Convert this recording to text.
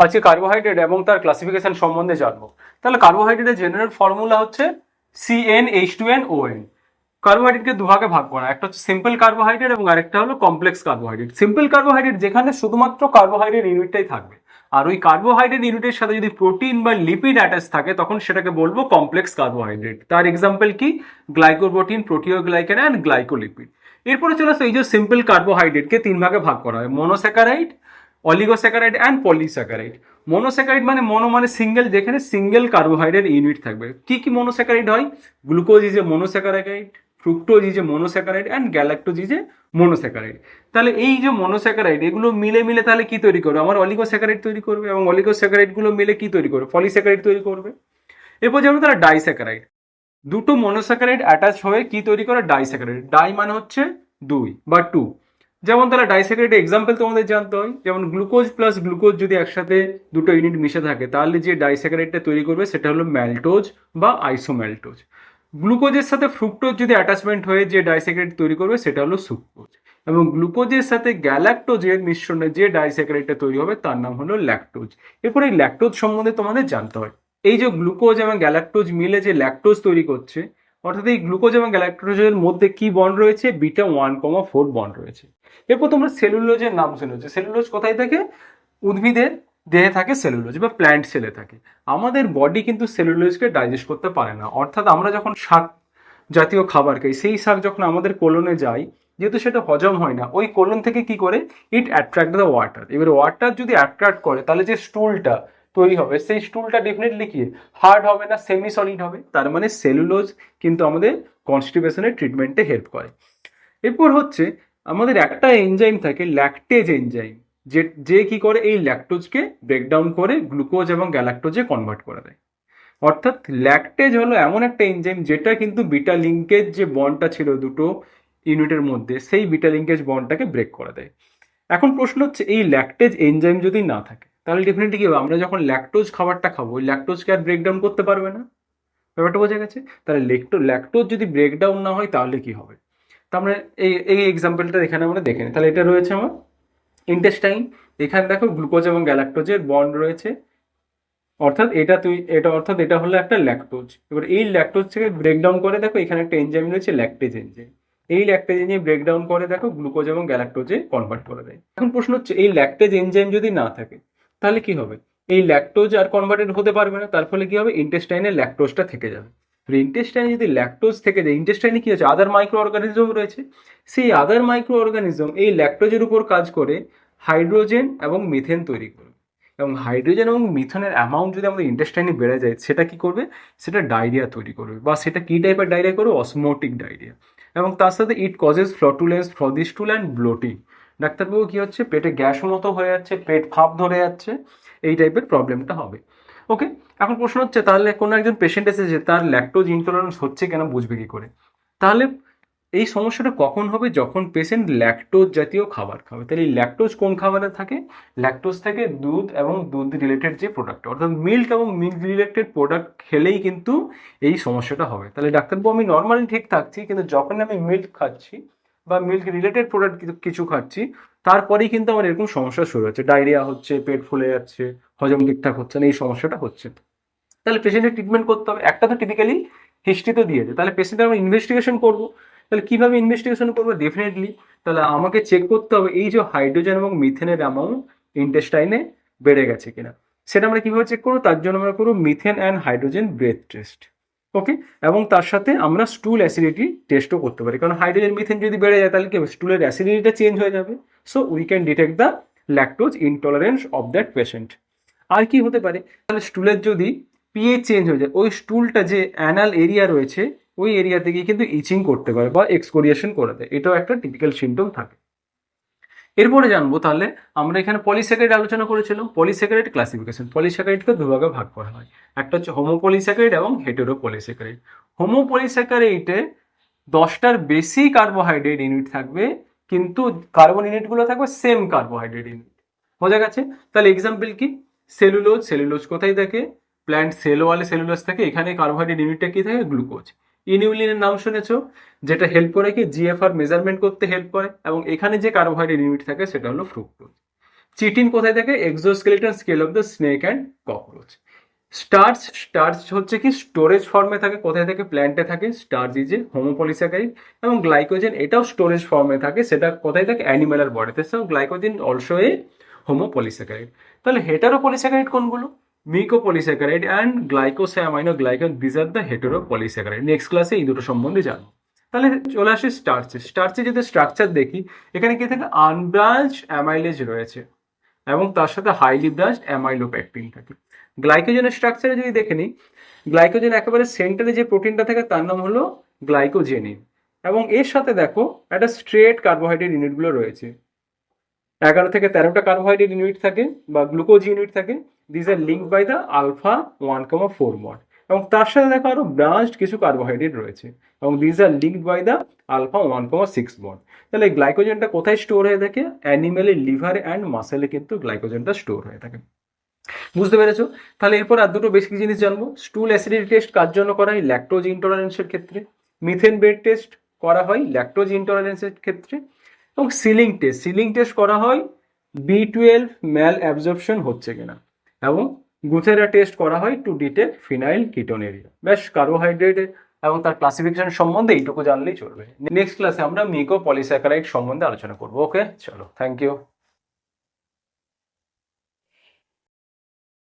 আজকে কার্বোহাইড্রেট এবং তার ক্লাসিফিকেশন সম্বন্ধে জানবো। তাহলে কার্বোহাইড্রেটের জেনারেল ফর্মুলা হচ্ছে CnH2nOn। কার্বোহাইড্রেটকে দুভাগে ভাগ করা, একটা হচ্ছে সিম্পল কার্বোহাইড্রেট এবং আরেকটা হলো কমপ্লেক্স কার্বোহাইড্রেট। সিম্পল কার্বোহাইড্রেট যেখানে শুধুমাত্র কার্বোহাইড্রেট ইউনিটটাই থাকবে, আর ওই কার্বোহাইড্রেট ইউনিটের সাথে যদি প্রোটিন বা লিপিড অ্যাটাচ থাকে তখন সেটাকে বলবো কমপ্লেক্স কার্বোহাইড্রেট। তার এক্সাম্পল কি? Glycoprotein, প্রোটিওগ্লাইকেন and glycolipid. এরপরে চলে আসে এই যে সিম্পল কার্বোহাইড্রেটকে তিন ভাগে ভাগ করা হয়, monosaccharide, oligosaccharide and polysaccharide. Monosaccharide মানে মনো মানে সিঙ্গেল, যেখানে সিঙ্গেল কার্বোহাইড্রেট ইউনিট থাকবে। কি কি মনোস্যাকারাইড হয়? Glucose is a monosaccharide, fructose is a monosaccharide and galactose is a monosaccharide. তাহলে এই যে মনোস্যাকারাইড এগুলো মিলে মিলে তাহলে কি তৈরি করবে? আমার অলিগোস্যাকারাইড তৈরি করবে, এবং অলিগোস্যাকারাইড গুলো মিলে কি তৈরি করবে? পলিস্যাকারাইড তৈরি করবে। এরপর যেমন তারা ডাইস্যাকারাইড, দুটো মনোস্যাকারাইড অ্যাটাচ হয়ে কি তৈরি করে? ডাইস্যাকারাইড। ডাই মানে হচ্ছে দুই বা টু। যেমন তাহলে ডাইস্যাকারাইড এক্সাম্পল তোমাদের জানতে হয়, যেমন গ্লুকোজ প্লাস গ্লুকোজ যদি একসাথে দুটো ইউনিট মিশে থাকে তাহলে যে ডাইস্যাকারাইডটা তৈরি করবে সেটা হলো ম্যালটোজ বা আইসোম্যালটোজ। গ্লুকোজের সাথে ফ্রুক্টোজ যদি অ্যাটাচমেন্ট হয়ে যে ডাইস্যাকারাইড তৈরি করবে সেটা হলো সুক্রোজ। এবং গ্লুকোজের সাথে গ্যালাক্টোজের মিশ্রণে যে ডাইস্যাকারাইডটা তৈরি হবে তার নাম হলো ল্যাকটোজ। এরপর এই ল্যাকটোজ সম্বন্ধে তোমাদের জানতে হয়। এই যে গ্লুকোজ এবং গ্যালাক্টোজ মিলে যে ল্যাকটোজ তৈরি করছে, অর্থাৎ এই গ্লুকোজ এবং গ্যালাক্টোজের মধ্যে কি বন্ড রয়েছে? বিটা 1,4 বন্ড রয়েছে। এরপর তোমরা সেলুলোজের নাম শুনেছো। সেলুলোজ কোথায় থাকে? উদ্ভিদের দেহে থাকে সেলুলোজ বা প্ল্যান্ট সেলে থাকে। আমাদের বডি কিন্তু সেলুলোজকে ডাইজেস্ট করতে পারে না, অর্থাৎ আমরা যখন শাক জাতীয় খাবার খাই, সেই শাক যখন আমাদের কোলনে যায়, যেহেতু সেটা হজম হয় না, ওই কোলন থেকে কি করে? ইট অ্যাট্রাক্ট দ্য ওয়াটার। এবার ওয়াটার যদি অ্যাট্রাক্ট করে তাহলে যে স্টুলটা তৈরি হবে সেই স্টুলটা ডেফিনেটলি কি হার্ড হবে না, সেমি সলিড হবে। তার মানে সেলুলোজ কিন্তু আমাদের কনস্টিপেশনের ট্রিটমেন্টে হেল্প করে। এরপর হচ্ছে আমাদের একটা এনজাইম থাকে ল্যাকটেজ এনজাইম, যে যে কি করে? এই ল্যাকটোজকে ব্রেকডাউন করে গ্লুকোজ এবং গ্যালাক্টোজে কনভার্ট করে দেয়। অর্থাৎ ল্যাকটেজ হলো এমন একটা এনজাইম যেটা কিন্তু বিটা লিঙ্কেজ যে বন্ডটা ছিল দুটো ইউনিটের মধ্যে, সেই বিটা লিঙ্কেজ বন্ডটাকে ব্রেক করে দেয়। এখন প্রশ্ন হচ্ছে এই ল্যাকটেজ এনজাইম যদি না থাকে তাহলে ডেফিনেটলি কি হবে? আমরা যখন ল্যাকটোজ খাবারটা খাবো ওই ল্যাকটোজকে আর ব্রেকডাউন করতে পারবে না। ব্যাপারটা বোঝা গেছে? তাহলে ল্যাকটোজ যদি ব্রেকডাউন না হয় তাহলে কি হবে? তো আমরা এই এই এক্সাম্পলটা এখানে আমরা দেখে নিই। তাহলে এটা রয়েছে আমার ইন্টেস্টাইন। এখানে দেখো গ্লুকোজ এবং গ্যালাক্টোজের বন্ড রয়েছে, অর্থাৎ এটা হলো একটা ল্যাকটোজ। এবার এই ল্যাকটোজ থেকে ব্রেকডাউন করে দেখো এখানে একটা এনজাইম রয়েছে ল্যাকটেজ এনজাইম। এই ল্যাকটেজ এনজাইম ব্রেকডাউন করে দেখো গ্লুকোজ এবং গ্যালাক্টোজে কনভার্ট করে দেয়। এখন প্রশ্ন হচ্ছে এই ল্যাকটেজ এনজাইম যদি না থাকে তাহলে কি হবে? এই ল্যাকটোজ আর কনভার্টেড হতে পারবে না, তার ফলে কি হবে? ইন্টেস্টাইনে ল্যাকটোজটা থেকে যাবে। ইন্টেস্টাইনে যদি ল্যাকটোজ থেকে যায়, ইন্টেস্টাইনে কি আছে? আদার মাইক্রো অর্গানিজম রয়েছে। সেই আদার মাইক্রো অর্গানিজম এই ল্যাকটোজের উপর কাজ করে হাইড্রোজেন এবং মিথেন তৈরি করবে। এবং হাইড্রোজেন এবং মিথনের অ্যামাউন্ট যদি আমাদের ইন্টেস্টাইনে বেড়ে যায় সেটা কি করবে? সেটা ডায়রিয়া তৈরি করবে, বা সেটা কি টাইপের ডায়রিয়া করবে? Osmotic diarrhoea. এবং তার সাথে ইট কজেস ফ্লটুলেন্স, ফ্লদিস্টুল অ্যান্ড ব্লোটিং। ডাক্তারবাবু কি হচ্ছে? পেটে গ্যাস মতো হয়ে যাচ্ছে, পেট ফাঁপ ধরে যাচ্ছে, এই টাইপের প্রবলেমটা হবে। ওকে, এখন প্রশ্ন হচ্ছে তাহলে কোনো একজন পেশেন্ট এসেছে, তার ল্যাকটোজ ইনটলারেন্স হচ্ছে কেন, বুঝবে কি করে? তাহলে এই সমস্যাটা কখন হবে? যখন পেশেন্ট ল্যাকটোজ জাতীয় খাবার খাবে। তাহলে এই ল্যাকটোজ কোন খাবারে থাকে? ল্যাকটোজ থাকে দুধ এবং দুধ রিলেটেড যে প্রোডাক্ট, অর্থাৎ মিল্ক এবং মিল্ক রিলেটেড প্রোডাক্ট খেলেই কিন্তু এই সমস্যাটা হবে। তাহলে ডাক্তারবাবু আমি নর্মালি ঠিক থাকছি, কিন্তু যখন আমি মিল্ক খাচ্ছি বা মিল্ক রিলেটেড প্রোডাক্ট কিছু খাচ্ছি তারপরেই কিন্তু আমার এরকম সমস্যা শুরু হচ্ছে, ডায়রিয়া হচ্ছে, পেট ফুলে যাচ্ছে, হজম ঠিকঠাক হচ্ছে না, এই সমস্যাটা হচ্ছে। তাহলে পেশেন্টের ট্রিটমেন্ট করতে হবে। একটা তো টিপিক্যালি হিস্ট্রি তো দিয়েছে, তাহলে পেশেন্টের আমরা ইনভেস্টিগেশন করবো। তাহলে কীভাবে ইনভেস্টিগেশন করবো? ডেফিনেটলি তাহলে আমাকে চেক করতে হবে এই যে হাইড্রোজেন এবং মিথেনের অ্যামাউন্ট ইন্টেস্টাইনে বেড়ে গেছে কিনা। সেটা আমরা কীভাবে চেক করবো? তার জন্য আমরা করবো methane and hydrogen breath test. Okay, এবং তার সাথে আমরা স্টুল অ্যাসিডিটি টেস্টও করতে পারি, কারণ হাইড্রোজেন মিথেন যদি বেড়ে যায় তাহলে কি হবে? স্টুলের অ্যাসিডিটিটা চেঞ্জ হয়ে যাবে। So we can detect the lactose intolerance of that patient. আর কি হতে পারে? তাহলে স্টুলের যদি পিএইচ চেঞ্জ হয়ে যায়, ওই স্টুলটা যে অ্যানাল এরিয়া রয়েছে ওই এরিয়া থেকে কিন্তু ইচিং করতে পারে বা এক্সকোরিয়েশন করে দেয়, এটাও একটা টিপিক্যাল সিমটম থাকে। এরপরে জানবো তাহলে আমরা এখানে পলিস্যাকারাইড আলোচনা করেছিলাম। পলিস্যাকারাইড ক্লাসিফিকেশন, পলিস্যাকারাইডকে দুভাগে ভাগ করা হয়, একটা হচ্ছে হোমোপলিস্যাকারাইড এবং হেটেরোপলিস্যাকারাইড। হোমোপলিস্যাকারাইডে 10টার বেশি কার্বোহাইড্রেট ইউনিট থাকবে, কিন্তু কার্বন ইউনিটগুলো থাকবে সেম কার্বোহাইড্রেট ইউনিট। বোঝা গেছে? তাহলে এক্সাম্পল কি? সেলুলোজ। সেলুলোজ কোথায় থাকে? প্ল্যান্ট সেল ওয়ালে সেলুলোজ থাকে, এখানে কার্বোহাইড্রেট ইউনিটটা কি থাকে? গ্লুকোজ। ইনিউলিনের নাম শুনেছো, যেটা হেল্প করে কি? জিএফআর মেজারমেন্ট করতে হেল্প করে, এবং এখানে যে কার্বোহাইড্রেট ইউনিট থাকে সেটা হলো ফ্রুক্টোজ। চিটিন কোথায় থাকে? Exoskeleton scale of the snake and cockroach. Starch, starch হচ্ছে কি স্টোরেজ ফর্মে থাকে, কোথায় থাকে? প্ল্যান্টে থাকে। Starch is a homopolysaccharide. এবং গ্লাইকোজেন এটাও স্টোরেজ ফর্মে থাকে, সেটা কোথায় থাকে? অ্যানিমেলের বডিতে। So glycogen also a homopolysaccharide. তাহলে হেটারোপলিস্যাকারাইড কোনগুলো? Mucopolysaccharide and glycosaminoglycan, this are the heteropolysaccharide. Next ক্লাসে এই দুটো সম্বন্ধে জানবো। তাহলে চলে আসি স্টার্চে। স্টার্চে যদি স্ট্রাকচার দেখি, এখানে কি থাকে? আনব্রাঞ্চ অ্যামাইলেজ রয়েছে এবং তার সাথে হাইলি ব্রাঞ্চড অ্যামাইলোপেকটিন থাকে। গ্লাইকোজেনের স্ট্রাকচারে যদি দেখে নিই, গ্লাইকোজেন একেবারে সেন্টারে যে প্রোটিনটা থাকে তার নাম হলো গ্লাইকোজেনিন। এবং এর সাথে দেখো একটা স্ট্রেট কার্বোহাইড্রেট ইউনিটগুলো রয়েছে, 11 থেকে 13টা কার্বোহাইড্রেট ইউনিট থাকে বা গ্লুকোজ ইউনিট থাকে। This are link by the alpha 1,4 bond. এবং তার সাথে দেখো আরো ব্রাঞ্চড কিছু কার্বোহাইড্রেট রয়েছে এবং this are link by the alpha 1,6 bond. তাহলে গ্লাইকোজেনটা কোথায় স্টোর হয়ে থাকে? অ্যানিমেলের লিভারে অ্যান্ড মাসেলে কিন্তু গ্লাইকোজেনটা স্টোর হয়ে থাকে। বুঝতে পেরেছো? তাহলে এরপর আর দুটো বেসিক জিনিস জানবো। স্টুল অ্যাসিডিটি টেস্ট কার জন্য করা হয়? ল্যাকটোজ ইনটলারেন্সের ক্ষেত্রে। মিথেন ব্রেড টেস্ট করা হয় ল্যাকটোজ ইনটলারেন্সের ক্ষেত্রে। এবং সিলিং টেস্ট করা হয় B12 ম্যাল অ্যাবজর্পশন হচ্ছে কিনা। এবং গুথেরা টেস্ট করা হয় টু ডিটেক্ট ফিনাইল কিটোনেরিয়া। বেশ, কার্বোহাইড্রেট এবং তার ক্লাসিফিকেশন সম্বন্ধে এইটুকু জানলেই চলবে। নেক্সট ক্লাসে আমরা মিকোপলিস্যাকারাইড সম্বন্ধে আলোচনা করবো। ওকে, চলো, থ্যাংক ইউ।